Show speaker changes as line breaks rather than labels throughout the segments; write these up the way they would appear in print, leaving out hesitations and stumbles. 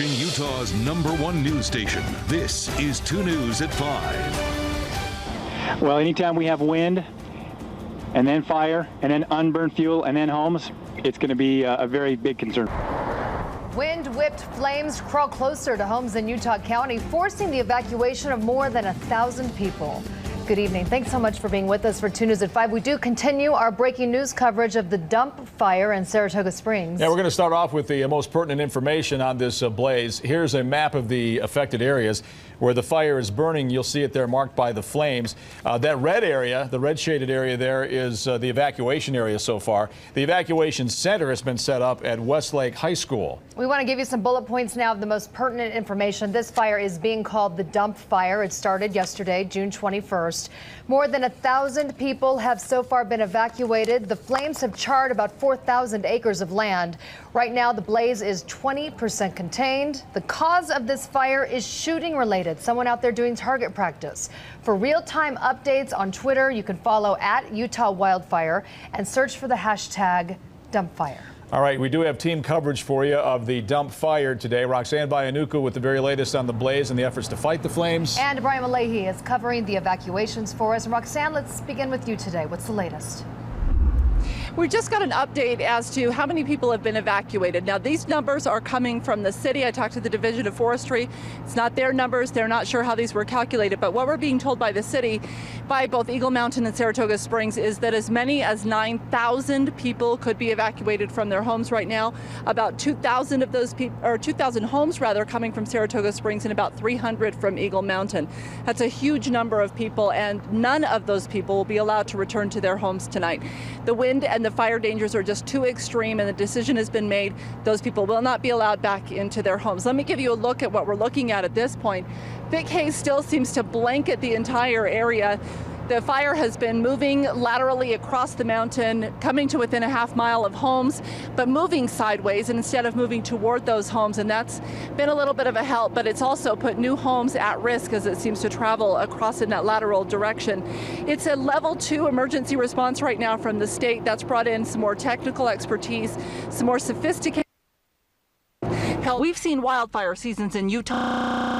Utah's #1 news station. This is 2 News at 5.
Well, anytime we have wind and then fire and then unburned fuel and then homes, it's going to be a very big concern.
Wind-whipped flames crawl closer to homes in Utah County, forcing the evacuation of more than 1,000 people. Good evening. Thanks so much for being with us for 2 News at 5. We do continue our breaking news coverage of the dump fire in Saratoga Springs.
Yeah, we're going to start off with the most pertinent information on this blaze. Here's a map of the affected areas where the fire is burning. You'll see it there marked by the flames. That red area, the red shaded area there, is the evacuation area so far. The evacuation center has been set up at Westlake High School.
We want to give you some bullet points now of the most pertinent information. This fire is being called the dump fire. It started yesterday, June 21st. More than 1,000 people have so far been evacuated. The flames have charred about 4,000 acres of land. Right now, the blaze is 20% contained. The cause of this fire is shooting related. Someone out there doing target practice. For real-time updates on Twitter, you can follow @UtahWildfire and search for the hashtag dumpfire.
All right, we do have team coverage for you of the dump fire today. Roxanne Bayanuku with the very latest on the blaze and the efforts to fight the flames.
And Brian Malahi is covering the evacuations for us. And Roxanne, let's begin with you today. What's the latest?
We just got an update as to how many people have been evacuated. Now, these numbers are coming from the city. I talked to the Division of Forestry. It's not their numbers. They're not sure how these were calculated. But what we're being told by the city, by both Eagle Mountain and Saratoga Springs, is that as many as 9,000 people could be evacuated from their homes right now. About 2,000 of those people, or 2,000 homes rather, coming from Saratoga Springs and about 300 from Eagle Mountain. That's a huge number of people, and none of those people will be allowed to return to their homes tonight. The wind and the fire dangers are just too extreme, and the decision has been made. Those people will not be allowed back into their homes. Let me give you a look at what we're looking at this point. Thick haze still seems to blanket the entire area. The fire has been moving laterally across the mountain, coming to within a half mile of homes, but moving sideways and instead of moving toward those homes. And that's been a little bit of a help, but it's also put new homes at risk as it seems to travel across in that lateral direction. It's a level 2 emergency response right now from the state. That's brought in some more technical expertise, some more sophisticated help. We've seen wildfire seasons in Utah.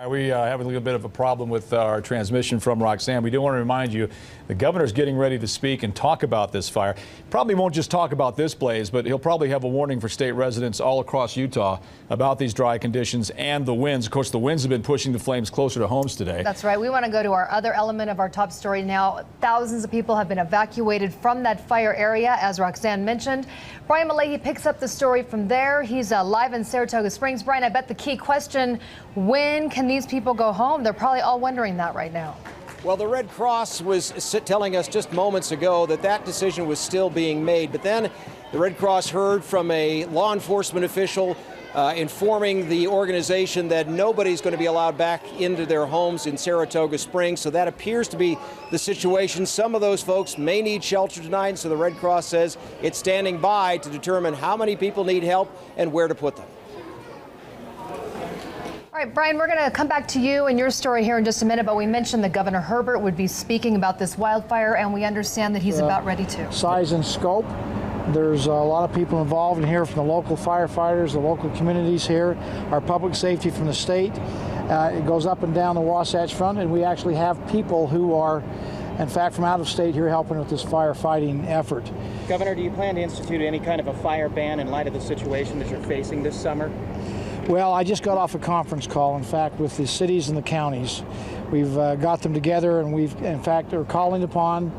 We have a little bit of a problem with our transmission from Roxanne. We do want to remind you the governor's getting ready to speak and talk about this fire. Probably won't just talk about this blaze, but he'll probably have a warning for state residents all across Utah about these dry conditions and the winds. Of course, the winds have been pushing the flames closer to homes today.
That's right. We want to go to our other element of our top story now. Thousands of people have been evacuated from that fire area, as Roxanne mentioned. Brian Malahi picks up the story from there. He's live in Saratoga Springs. Brian, I bet the key question, when can these people go home? They're probably all wondering that right now.
Well, the Red Cross was telling us just moments ago that that decision was still being made. But then the Red Cross heard from a law enforcement official informing the organization that nobody's going to be allowed back into their homes in Saratoga Springs. So that appears to be the situation. Some of those folks may need shelter tonight. So the Red Cross says it's standing by to determine how many people need help and where to put them.
All right, Brian, we're going to come back to you and your story here in just a minute, but we mentioned that Governor Herbert would be speaking about this wildfire, and we understand that he's about ready to.
Size and scope. There's a lot of people involved in here from the local firefighters, the local communities here, our public safety from the state. It goes up and down the Wasatch Front, and we actually have people who are, in fact, from out of state here helping with this firefighting effort.
Governor, do you plan to institute any kind of a fire ban in light of the situation that you're facing this summer?
Well, I just got off a conference call, in fact, with the cities and the counties. We've got them together, and we've, in fact, are calling upon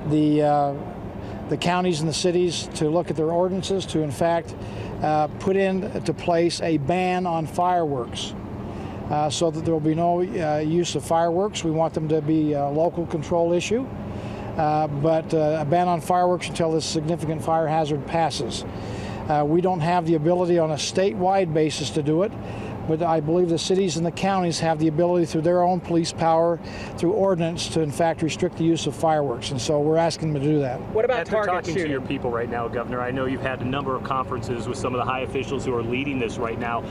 the counties and the cities to look at their ordinances to, in fact, put into place a ban on fireworks so that there will be no use of fireworks. We want them to be a local control issue, but a ban on fireworks until this significant fire hazard passes. We don't have the ability on a statewide basis to do it, but I believe the cities and the counties have the ability through their own police power, through ordinance, to in fact restrict the use of fireworks, and so we're asking them to do that.
What about
After
target
talking
shooting?
to your people right now, Governor, I know you've had a number of conferences with some of the high officials who are leading this right now.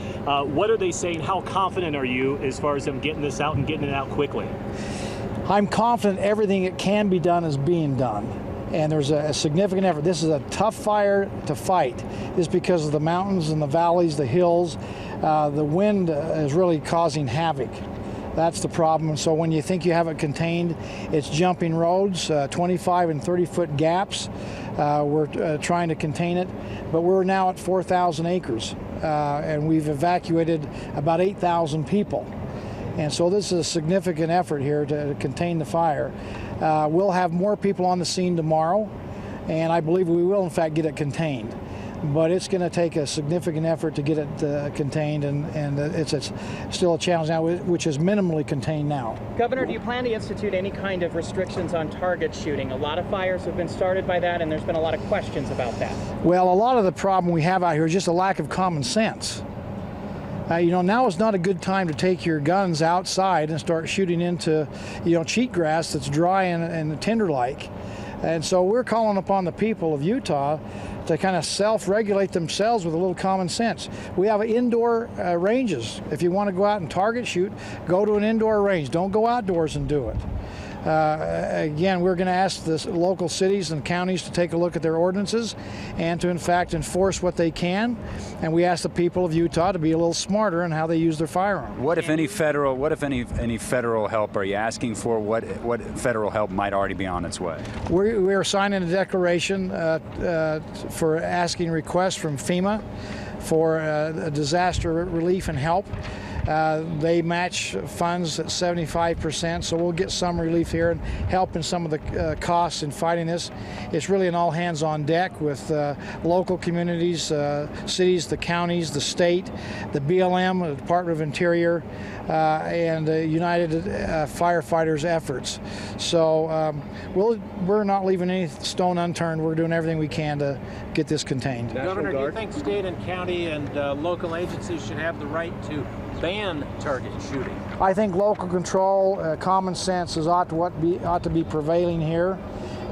What are they saying? How confident are you as far as them getting this out and getting it out quickly?
I'm confident everything that can be done is being done. and there's a significant effort. This is a tough fire to fight, just because of the mountains and the valleys, the hills. The wind is really causing havoc. That's the problem. And so when you think you have it contained, it's jumping roads, 25 and 30-foot gaps. We're trying to contain it, but we're now at 4,000 acres, and we've evacuated about 8,000 people. And so this is a significant effort here to contain the fire. We'll have more people on the scene tomorrow, and I believe we will, in fact, get it contained. But it's going to take a significant effort to get it contained, and it's still a challenge now, which is minimally contained now.
Governor, do you plan to institute any kind of restrictions on target shooting? A lot of fires have been started by that, and there's been a lot of questions about that.
Well, a lot of the problem we have out here is just a lack of common sense. Now is not a good time to take your guns outside and start shooting into, cheatgrass that's dry and tinder-like. And so we're calling upon the people of Utah to kind of self-regulate themselves with a little common sense. We have indoor ranges. If you want to go out and target shoot, go to an indoor range. Don't go outdoors and do it. Again, we're going to ask the local cities and counties to take a look at their ordinances and to, in fact, enforce what they can. And we ask the people of Utah to be a little smarter in how they use their firearms.
What if any federal help are you asking for? What federal help might already be on its way?
We are signing a declaration for asking requests from FEMA for disaster relief and help. They match funds at 75%, so we'll get some relief here and help in some of the costs in fighting this. It's really an all hands on deck with local communities, cities, the counties, the state, the BLM, the Department of Interior, and United Firefighters efforts. So we're not leaving any stone unturned. We're doing everything we can to get this contained.
Governor, do you think state and county and local agencies should have the right to ban target shooting?
I think local control, common sense ought to be prevailing here.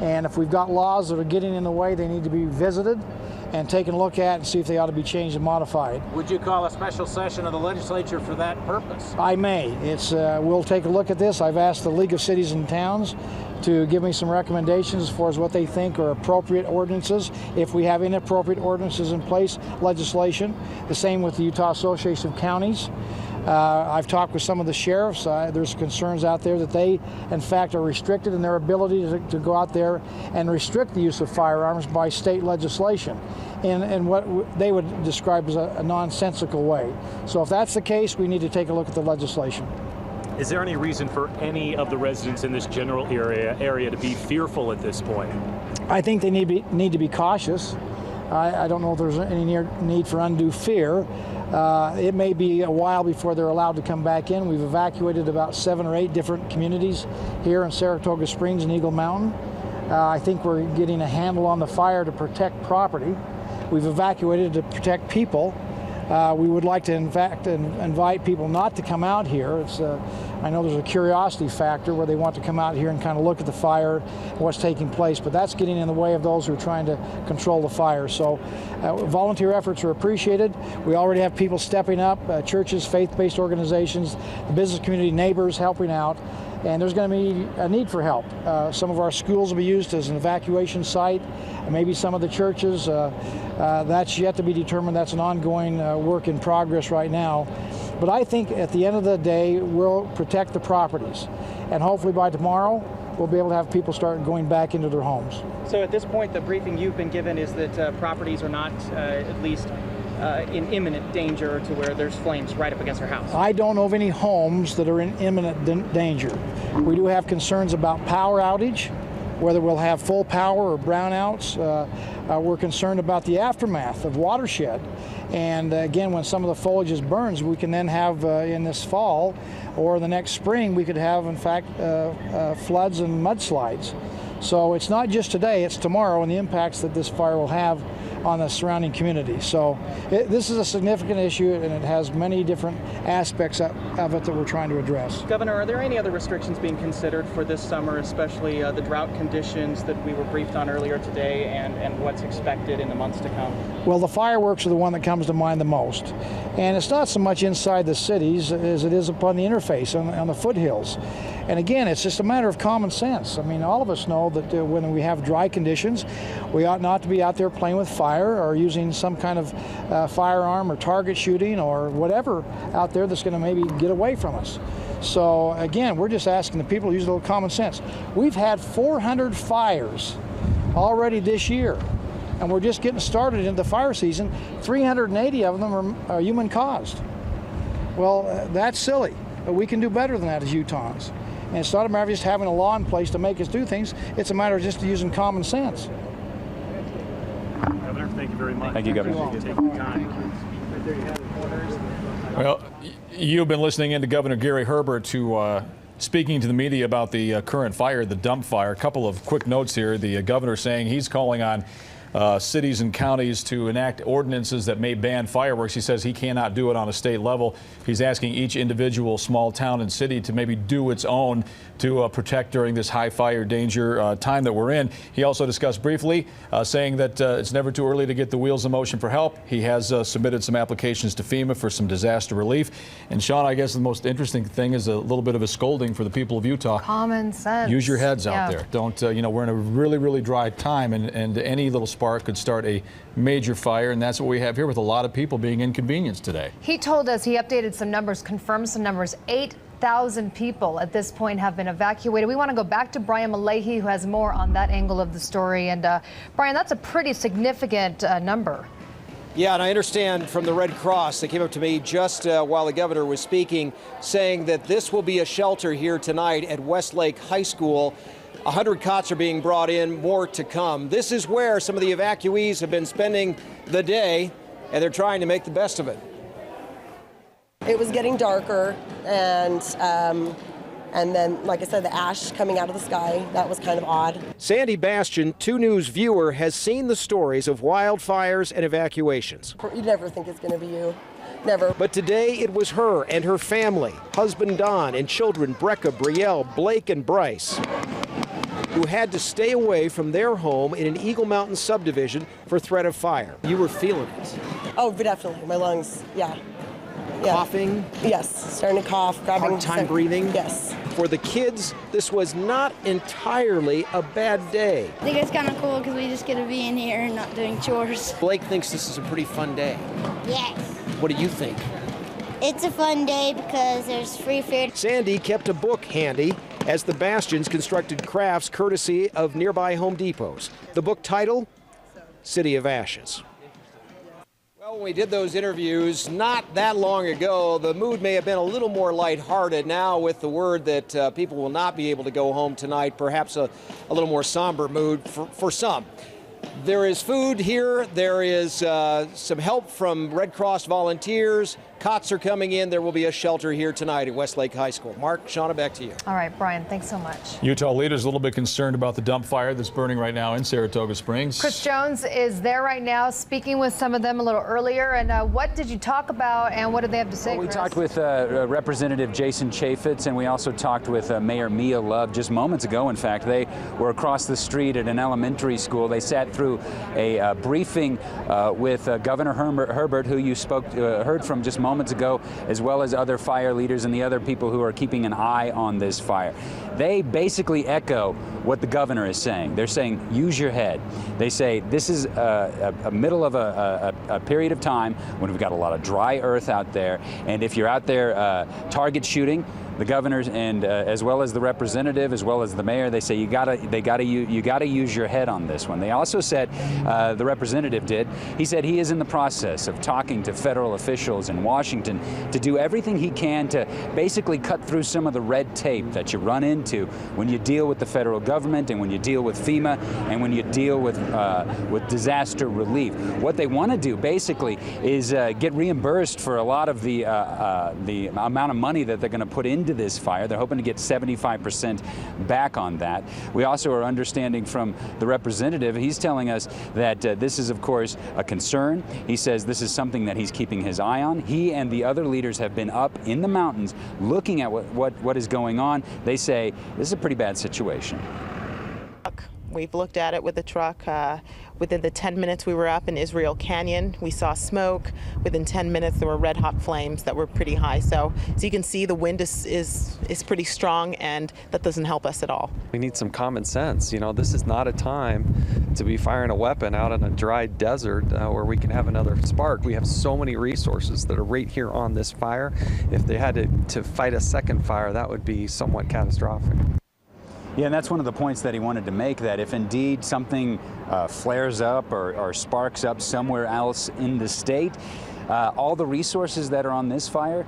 And if we've got laws that are getting in the way, they need to be visited and taken a look at and see if they ought to be changed and modified.
Would you call a special session of the legislature for that purpose?
I may. We'll take a look at this. I've asked the League of Cities and Towns to give me some recommendations as far as what they think are appropriate ordinances. If we have inappropriate ordinances in place, legislation. The same with the Utah Association of Counties. I've talked with some of the sheriffs. There's concerns out there that they, in fact, are restricted in their ability to go out there and restrict the use of firearms by state legislation in what they would describe as a nonsensical way. So if that's the case, we need to take a look at the legislation.
Is there any reason for any of the residents in this general area to be fearful at this point?
I think they need to be cautious. I don't know if there's any need for undue fear. It may be a while before they're allowed to come back in. We've evacuated about 7 or 8 different communities here in Saratoga Springs and Eagle Mountain. I think we're getting a handle on the fire to protect property. We've evacuated to protect people. We would like to, in fact, invite people not to come out here. I know there's a curiosity factor where they want to come out here and kind of look at the fire and what's taking place, but that's getting in the way of those who are trying to control the fire. So volunteer efforts are appreciated. We already have people stepping up, churches, faith-based organizations, the business community, neighbors helping out. And there's going to be a need for help. Some of our schools will be used as an evacuation site, maybe some of the churches. That's yet to be determined. That's an ongoing work in progress right now. But I think at the end of the day, we'll protect the properties. And hopefully by tomorrow, we'll be able to have people start going back into their homes.
So at this point, the briefing you've been given is that properties are not at least in imminent danger to where there's flames right up against our house.
I don't know of any homes that are in imminent danger. We do have concerns about power outage, whether we'll have full power or brownouts. We're concerned about the aftermath of watershed. And again, when some of the foliage burns, we can then have in this fall or the next spring, we could have, in fact, floods and mudslides. So it's not just today, it's tomorrow and the impacts that this fire will have on the surrounding community. So this is a significant issue, and it has many different aspects of it that we're trying to address.
Governor, are there any other restrictions being considered for this summer, especially the drought conditions that we were briefed on earlier today and what's expected in the months to come?
Well, the fireworks are the one that comes to mind the most. And it's not so much inside the cities as it is upon the interface on the foothills. And again, it's just a matter of common sense. I mean, all of us know that when we have dry conditions, we ought not to be out there playing with fire or using some kind of firearm or target shooting or whatever out there that's going to maybe get away from us. So again, we're just asking the people to use a little common sense. We've had 400 fires already this year, and we're just getting started in the fire season. 380 of them are human caused. Well, that's silly. But we can do better than that as Utahns. And it's not a matter of just having a law in place to make us do things. It's a matter of just using common sense.
Governor, thank you very much.
Thank you, Governor.
Well, you've been listening in to Governor Gary Herbert speaking to the media about the current fire, the dump fire. A couple of quick notes here. The governor saying he's calling on cities and counties to enact ordinances that may ban fireworks. He says he cannot do it on a state level. He's asking each individual small town and city to maybe do its own to protect during this high fire danger time that we're in. He also discussed briefly saying that it's never too early to get the wheels in motion for help. He has submitted some applications to FEMA for some disaster relief. And Sean, I guess the most interesting thing is a little bit of a scolding for the people of Utah.
Common sense.
Use your heads out there. Don't, we're in a really, really dry time, and any little spark could start a major fire, and that's what we have here with a lot of people being inconvenienced today.
He told us, he updated some numbers, confirmed some numbers. 8,000 people at this point have been evacuated. We want to go back to Brian Malahy, who has more on that angle of the story. And Brian, that's a pretty significant number.
Yeah, and I understand from the Red Cross, they came up to me just while the governor was speaking, saying that this will be a shelter here tonight at Westlake High School. 100 cots are being brought in, more to come. This is where some of the evacuees have been spending the day, and they're trying to make the best of it.
It was getting darker, and then, like I said, the ash coming out of the sky, that was kind of odd.
Sandy Bastian, 2 News viewer, has seen the stories of wildfires and evacuations.
You never think it's going to be you. Never.
But today it was her and her family, husband Don and children Brecca, Brielle, Blake, and Bryce, who had to stay away from their home in an Eagle Mountain subdivision for threat of fire. You were feeling it.
Oh, definitely. My lungs, yeah.
Coughing?
Yes, starting to cough, grabbing.
Hard time breathing?
Yes.
For the kids, this was not entirely a bad day.
I think it's kind of cool because we just get to be in here and not doing chores.
Blake thinks this is a pretty fun day.
Yes.
What do you think?
It's a fun day because there's free food.
Sandy kept a book handy as the Bastions constructed crafts courtesy of nearby Home Depots. The book title, City of Ashes. Well, when we did those interviews not that long ago, the mood may have been a little more lighthearted. Now with the word that people will not be able to go home tonight, perhaps a little more somber mood for some. There is food here. There is some help from Red Cross volunteers. Cots are coming in. There will be a shelter here tonight at Westlake High School. Mark, Shauna, back to you.
All right, Brian, thanks so much.
Utah leaders a little bit concerned about the dump fire that's burning right now in Saratoga Springs.
Chris Jones is there right now, speaking with some of them a little earlier. And what did you talk about, and what did they have to say?
Well, we
Chris?
talked with Representative Jason Chaffetz, and we also talked with Mayor Mia Love just moments ago. In fact, they were across the street at an elementary school. They sat through a briefing with Governor Herbert, who you heard from just moments ago, as well as other fire leaders and the other people who are keeping an eye on this fire. They basically echo what the governor is saying. They're saying, use your head. They say this is a middle of a period of time when we've got a lot of dry earth out there, and if you're out there target shooting, the governors and as well as the representative, as well as the mayor, they say you gotta use your head on this one. They also said, the representative did, he said he is in the process of talking to federal officials in Washington to do everything he can to basically cut through some of the red tape that you run into when you deal with the federal government and when you deal with FEMA and when you deal with disaster relief. What they want to do basically is get reimbursed for a lot of the amount of money that they're going to put into this fire. They're hoping to get 75% back on that. We also are understanding from the representative, he's telling us that this is, of course, a concern. He says this is something that he's keeping his eye on. He and the other leaders have been up in the mountains looking at what is going on. They say this is a pretty bad situation.
We've looked at it with the truck. Within the 10 minutes we were up in Israel Canyon, we saw smoke. Within 10 minutes there were red hot flames that were pretty high. So you can see the wind is pretty strong, and that doesn't help us at all.
We need some common sense. You know, this is not a time to be firing a weapon out in a dry desert where we can have another spark. We have so many resources that are right here on this fire. If they had to fight a second fire, that would be somewhat catastrophic.
Yeah, and that's one of the points that he wanted to make, that if indeed something flares up or sparks up somewhere else in the state, all the resources that are on this fire,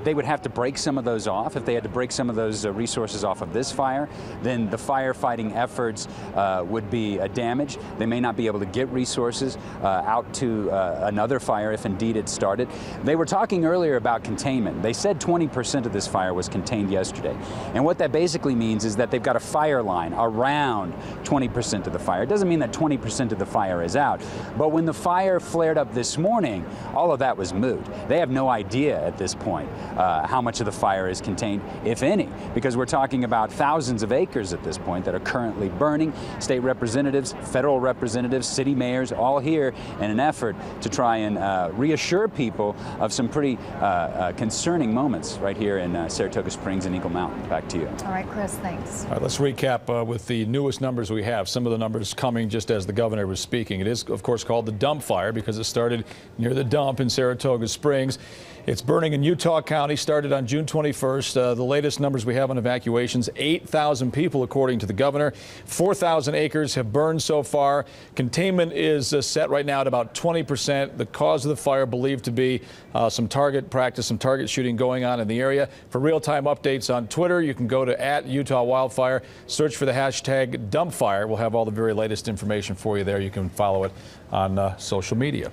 they would have to break some of those off. If they had to break some of those resources off of this fire, then the firefighting efforts would be damaged. They may not be able to get resources out to another fire if indeed it started. They were talking earlier about containment. They said 20% of this fire was contained yesterday. And what that basically means is that they've got a fire line around 20% of the fire. It doesn't mean that 20% of the fire is out. But when the fire flared up this morning, all of that was moot. They have no idea at this point how much of the fire is contained, if any, because we're talking about thousands of acres at this point that are currently burning. State representatives, federal representatives, city mayors, all here in an effort to try and reassure people of some pretty concerning moments right here in Saratoga Springs and Eagle Mountain. Back to you.
All right, Chris, thanks.
All right, let's recap with the newest numbers we have. Some of the numbers coming just as the governor was speaking. It is, of course, called the dump fire because it started near the dump in Saratoga Springs. It's burning in Utah County, started on June 21st. The latest numbers we have on evacuations, 8,000 people, according to the governor. 4,000 acres have burned so far. Containment is set right now at about 20%. The cause of the fire believed to be some target practice, some target shooting going on in the area. For real-time updates on Twitter, you can go to @UtahWildfire, search for the hashtag dumpfire. We'll have all the very latest information for you there. You can follow it on social media.